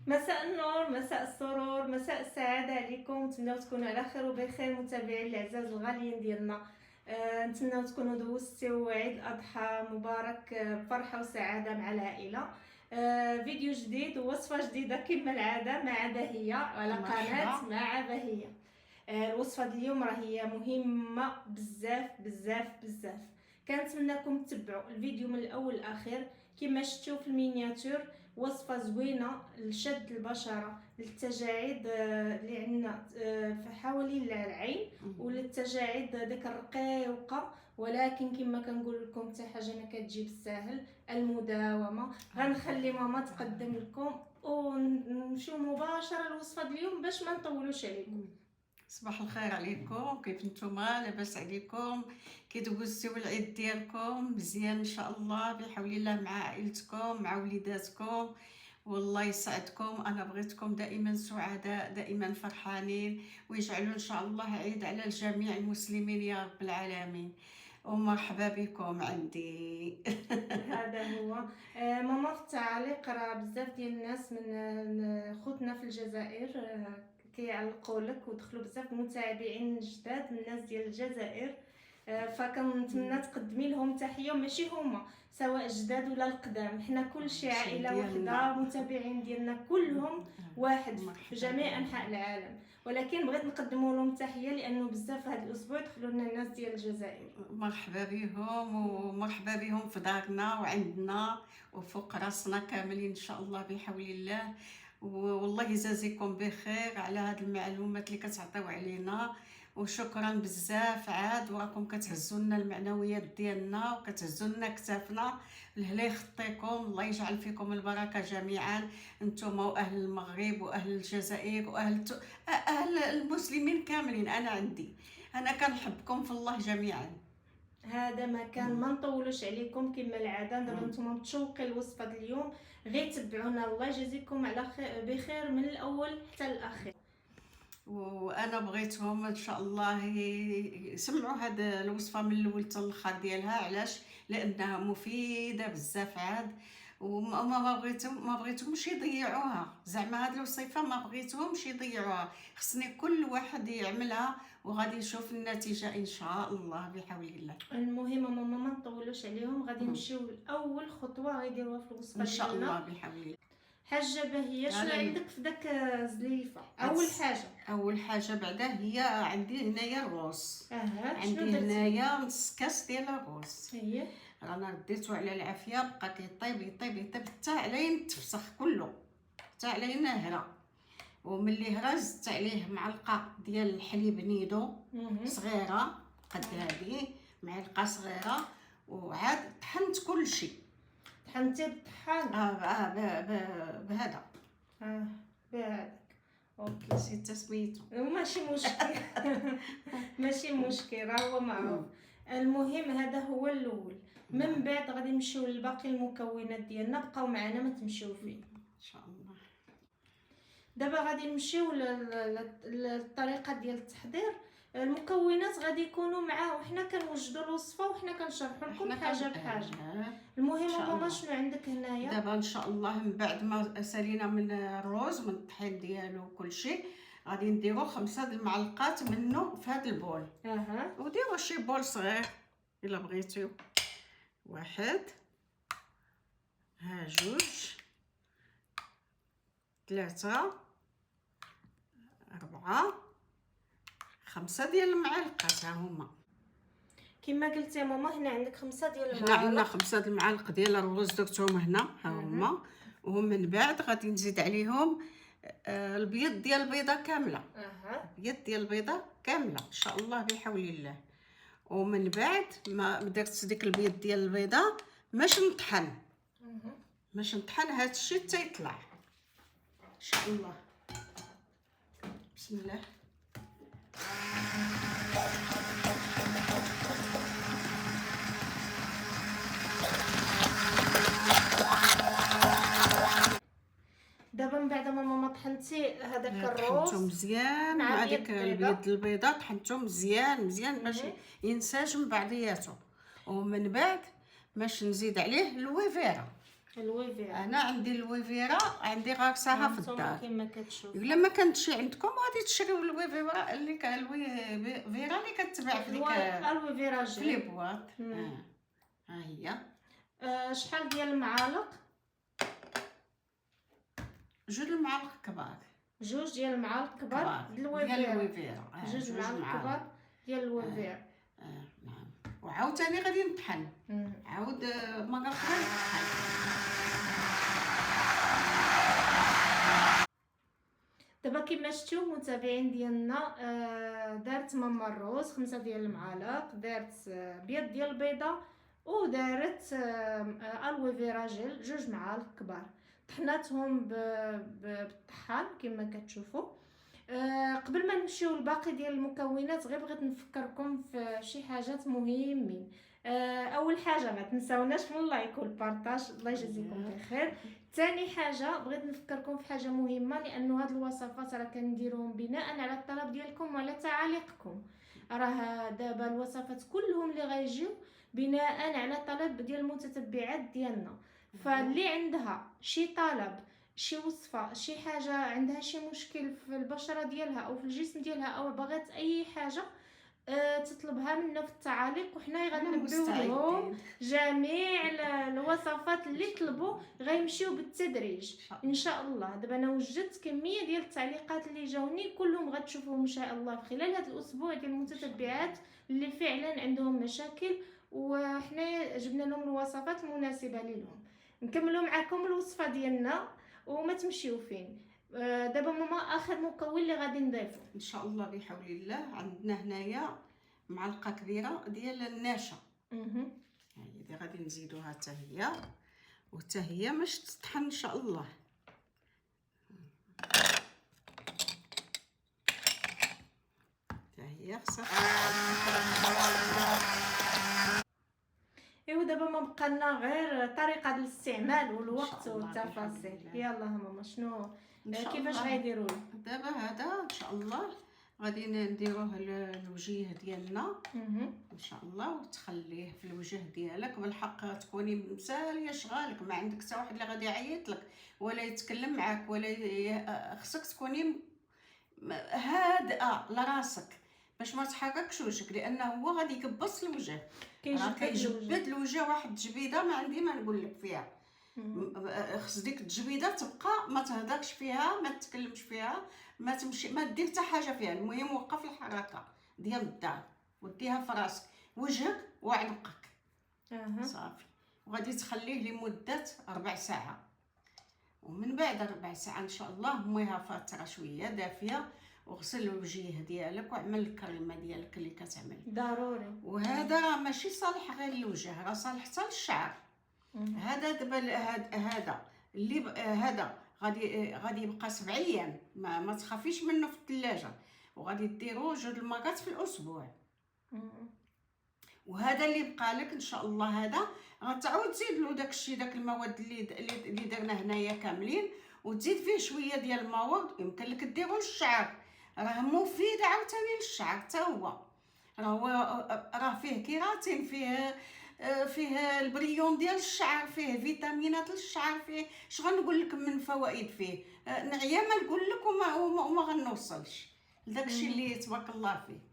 مساء النور، مساء السرور، مساء السعادة عليكم. نتمنىو تكونوا على خير وبخير متابعين الأعزاء الغاليين ديالنا. نتمنىو تكونوا دوزتوا عيد الأضحى مبارك بفرحة وسعادة مع العائلة. فيديو جديد ووصفة جديدة كما العادة مع بهية على قناة مع بهية. الوصفة ديال اليوم راهي مهمة بزاف بزاف بزاف. كنتمنىكم تتبعوا الفيديو من الأول للأخير. كما شفتوا في المينياتور وصفة زوينة لشد البشرة، للتجاعيد اللي عندنا في حوالين العين، وللتجاعيد ديك الرقيقة. ولكن كما كنقول لكم حتى حاجه ما كتجي بالساهل، المداومه. غنخلي ماما تقدم لكم ونمشيو مباشره للوصفه اليوم باش ما نطولوش عليكم. صباح الخير عليكم، كيف نتوما؟ لاباس عليكم؟ كي دوزتوا العيد ديالكم مزيان ان شاء الله بحول الله، مع عائلتكم مع وليداتكم؟ والله يسعدكم. انا بغيتكم دائما سعداء، دائما فرحانين، ويجعلوا ان شاء الله عيد على الجميع المسلمين يا رب العالمين. ومرحبا بكم عندي. هذا هو. ماما في التعاليق راه بزاف ديال الناس من خوتنا في الجزائر كيعلقوا لك، ودخلوا بزاف متابعين جداد من الناس ديال الجزائر. فكنتمنى تقدمي لهم تحيه، ماشي هما سواء جداد ولا القدام، حنا كلشي عائله وحده، متابعين ديالنا كلهم واحد في جميع انحاء العالم. ولكن بغيت نقدموا لهم تحيه لانه بزاف هذا الاسبوع دخلوا لنا الناس ديال الجزائر. مرحبا بهم ومرحبا بهم في دارنا وعندنا وفوق راسنا كاملين ان شاء الله بحول الله. والله يجازيكم بخير على هاد المعلومات اللي كتعطيو علينا، وشكرا بزاف عاد، وراكم كتهزوا لنا المعنويات ديالنا وكتهزوا لنا كتافنا. الهلا يخطيكم، الله يجعل فيكم البركه جميعا، انتم واهل المغرب واهل الجزائر اهل المسلمين كاملين. انا كنحبكم في الله جميعا. هذا ما كان، ما نطولوش عليكم كما العاده. دابا نتوما متشوقين الوصفه ديال اليوم، غير تبعونا. الله يجازيكم على بخير من الاول حتى الاخير. وانا بغيتهم ان شاء الله يسمعوا هاد الوصفه من الاول حتى الاخر ديالها. علاش؟ لانها مفيده بزاف عاد، ما بغيتهمش يضيعوها. زعما هاد الوصفه ما بغيتهمش يضيعوها، خصني كل واحد يعملها وغادي نشوف النتيجه ان شاء الله بحول الله. المهم ماما ما نطولوش عليهم، غادي نمشيو لاول خطوه غيديروها في الوصفه ان شاء الله ديالنا. بحول الله. حاجه باهيه، شنو عندك في داك الزليفه؟ اول حاجه بعدا هي عندي هنايا الروز. عندي هنايا نص كاس ديال الروز. هي انا رديته على العافيه، بقى كيطيب يطيب يطيب حتى علين تفسخ كله، حتى علين هرا. وملي هرا زدت عليه معلقه ديال الحليب نيدو صغيره قد هذه، معلقه صغيره. وعاد طحنت كل شيء. طحنتي بالطحان؟ بهذا بهذاك. اوكي، نسيت سميتو. ماشي مشكل. ماشي مشكل، راه هو معروف. المهم هذا هو الاول. من بعد غادي نمشيو لباقي المكونات ديالنا. بقاو معنا ما تمشيو فيه ان شاء الله. دابا غادي نمشيو للطريقه ديال التحضير. المكونات غادي يكونوا معاه، وحنا كنوجدوا الوصفه وحنا كنشرحوا لكم حاجه بحاجه. المهم ماما شنو عندك هنايا؟ دابا ان شاء الله من بعد ما سالينا من الروز من الطحين ديالو وكل شيء، غادي نديرو 5 المعلقات منه في هذا البول. وديروا شي بول صغير الا بغيتو. 1 ها 2 3 4 5 ديال المعالق ها هما. كما قلتي ماما هنا عندك 5 ديال المعالق. هنا عندنا 5 المعالق ديال الرز درتهم هنا ها هما. ومن بعد غادي نزيد عليهم البيض ديال البيضه كامله. البيض ديال البيضه كامله ان شاء الله بحول الله. ومن بعد ما درت ديك البيض ديال البيضه باش نطحن هذا الشيء حتى يطلع ان شاء الله. بسم الله. دابا من بعد ما طحنتي هذاك الروز، طحنته مزيان مع ديك البيض البيضه، طحنته مزيان باش ينسجم بعضياته. ومن بعد باش نزيد عليه الويفيرا. الويفيرا انا عندي الويفيرا، عندي غارساها في هانتوما الدار. كيما كتشوفوا. الا ما كانتش عندكم غادي تشريو الويفيرا اللي الويفيرا اللي كتباع في ديك الويفيرا في لي جيل. بواط. ها هي شحال ديال المعالق؟ 2 المعالق كبار. 2 ديال المعالق كبار ديال ديال الويفيرا. الويفيرا. 2 معالق كبار ديال الويفيرا. نعم. وعاوتاني غادي نطحن. عاود مرة أخرى نطحن. دابا كما شفتوا متابعين ديالنا، دارت ماما الروز 5 ديال المعالق، دارت بيض ديال البيضه، ودارت الويفيرا جيل 2 معالق كبار. طحناتهم بالطحان كما كتشوفوا. قبل ما نمشيو لباقي ديال المكونات، غير بغيت نفكركم في شي حاجات مهمين. اول حاجه ما تنساوناش من اللايك والبارطاج، الله يجازيكم بخير. ثاني حاجه بغيت نفكركم في حاجه مهمه، لانه هاد الوصفات راه كنديروهم بناء على الطلب ديالكم وعلى تعاليقكم. راه دابا الوصفات كلهم اللي غيجيو بناء على طلب ديال المتتبعات ديالنا. فاللي عندها شي طلب، شي وصفه، شي حاجه، عندها شي مشكل في البشره ديالها او في الجسم ديالها، او بغات اي حاجه تطلبها منا في التعاليق، وحنا غنعبيو لهم جميع الوصفات اللي طلبوا. غيمشيو بالتدريج ان شاء الله. دابا انا وجدت كميه ديال التعليقات اللي جاوني، كلهم غتشوفوهم ان شاء الله في خلال هذا الاسبوع ديال المتتبعات اللي فعلا عندهم مشاكل، وحنا جبنا لهم الوصفات المناسبه لهم. نكملوا معكم الوصفه ديالنا وما تمشيو فين. دابا ماما اخر مكون اللي غادي نضيفه ان شاء الله بحول الله. عندنا هنايا معلقه كبيره ديال النشا. هذه غادي نزيدوها حتى هي، وحتى هي باش تطحن ان شاء الله. حتى هي خصها. ايوا دابا ما بقى لنا غير طريقه الاستعمال والوقت والتفاصيل. يلا ماما شنو كيفاش غيديروا؟ دابا هذا ان شاء الله غادي نديروه الوجيه ديالنا ان شاء الله، وتخليه في الوجه ديالك. بالحق تكوني مساليه شغالك، ما عندك حتى واحد اللي غادي يعيط لك ولا يتكلم معك ولا خصك تكوني هادئه لراسك باش ما تحركش وجهك، لانه هو غادي يكبص الوجه. كيجبد الوجه واحد الجبيده ما عندي ما نقول لك فيها. خص ديك التجبيده تبقى ما تهدرش فيها، ما تتكلمش فيها، ما تمشي، ما دير حتى حاجه فيها. المهم وقف الحركه ديال الدار وديها في راسك، وجهك وعنقك. صافي. وغادي تخليه لمده 4 ساعات، ومن بعد 4 ساعات ان شاء الله مويها فاتره شويه دافيه، وغسل الوجيه ديالك وعمل الكريمه ديالك اللي كتعمل ضروري. وهذا راه ماشي صالح غير للوجه، راه صالح حتى للشعر. هذا دابا هذا اللي هذا غادي يبقى 7 ايام، ما تخافيش منه في الثلاجه، وغادي ديروه 2 المرات في الاسبوع. وهذا اللي بقى لك ان شاء الله هذا غتعاود تزيد له داكشي، داك المواد اللي درنا هنايا كاملين، وتزيد فيه شويه ديال المواد. يمكن لك ديرو للشعر، راه مفيد عاوتاني للشعر حتى هو. راه فيه كيراتين، فيه البريون ديال الشعر، فيه فيتامينات للشعر، فيه اش غنقول لك من فوائد فيه. نعيا ما نقول لك وما غنوصلش لداكشي اللي تبارك الله فيه.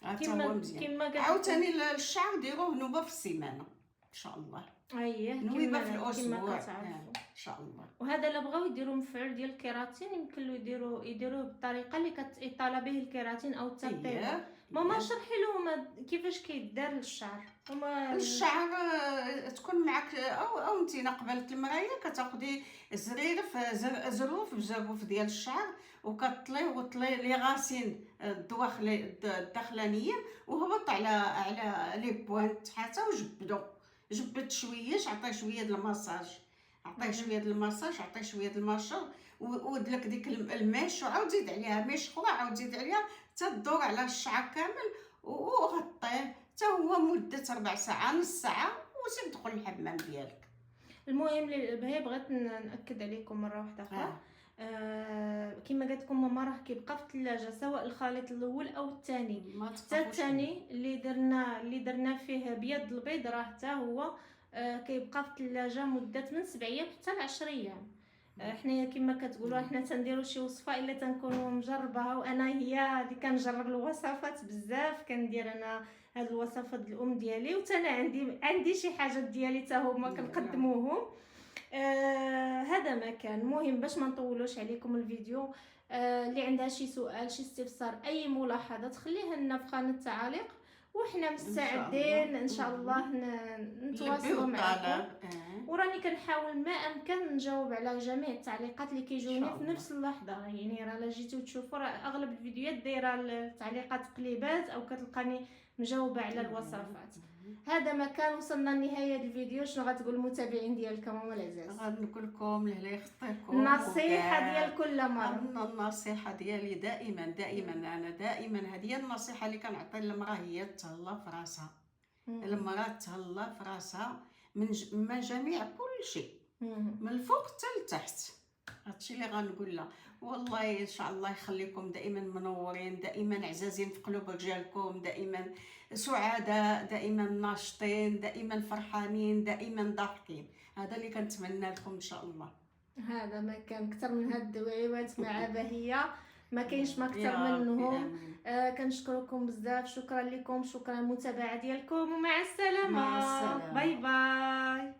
حتى هو مزيان. عاوتاني الشعر ديروه نوبه في السيمانه ان شاء الله. نوبه في الاسبوع ان شاء الله. وهذا الا بغاو يديروا مفعول ديال الكيراتين، يمكن له يديروه بالطريقه اللي كيطالب به الكيراتين او التطيب. ماما شرحي لهم كيفاش كيدار للشعر. الشعر تكون معك او انت قبلت المرايه كتاخدي زريرف زروف ديال الشعر، وطلي لي غاسين الداخلانيين، وهبط على لي بوينت حتى جبد شويه، عطيه شويه د المساج، عطيه شويه د المساج، عطيه شويه د الماشور، ودلك ديك الميش، وعاود زيد عليها ميش اخرى، عاود زيد عليها حتى تدور على الشعر كامل، وغطيه حتى هو مده 4 ساعات، نص ساعه، وزيد دخل الحمام ديالك. المهم اللي بغيت ناكد عليكم مره واحده اخرى، كما قالت لكم ماما، راه كيبقى في الثلاجه سواء الخليط الاول او الثاني. حتى الثاني اللي درنا فيه بيض البيض، راه حتى هو كيبقى في الثلاجه مده من 7 ايام حتى ل 10 ايام. حنايا كما كتقولوا حنا تنديروا شي وصفه الا تنكونوا مجربها، وانا هي اللي كنجرب الوصفات بزاف، كندير انا هاد الوصفات الام ديالي، وتانا عندي شي حاجات ديالي حتى هما كنقدموهم. هذا ما كان مهم باش ما نطولوش عليكم الفيديو. اللي عندها شي سؤال شي استفسار اي ملاحظه تخليها لنا في خانه التعاليق، وحنا مستعدين ان شاء الله نتواصلوا معكم. وراني كنحاول ما امكن نجاوب على جميع التعليقات اللي كيجوني في نفس اللحظه. يعني راه لا جيتو تشوفوا راه اغلب الفيديوهات دايره التعليقات قليبات، او كتلقاني مجاوبه على الوصفات. هذا ما كان، وصلنا لنهايه الفيديو. شنو غتقول المتابعين ديالكم هما العزاز؟ غنقول لكم لهلا يخطيكم النصيحه ديال كل مره. النصيحه ديالي دائما انا دائما هذه النصيحه اللي كنعطي للمراه هي تهلا في راسها. المراه تهلا في راسها من جميع كل شيء، من الفوق حتى لتحت. هادشي اللي غنقول لها. والله ان شاء الله يخليكم دائما منورين، دائما عزازين في قلوب رجالكم، دائما سعداء، دائما ناشطين، دائما فرحانين، دائما ضاحكين. هذا اللي كنتمنى لكم ان شاء الله. هذا ما كان اكثر من هاد الدعوات مع بهيه، ما كاينش ما اكثر منهم. كنشكركم بزاف، شكرا لكم، شكرا المتابعه ديالكم، ومع السلامه. مع السلامة. باي باي.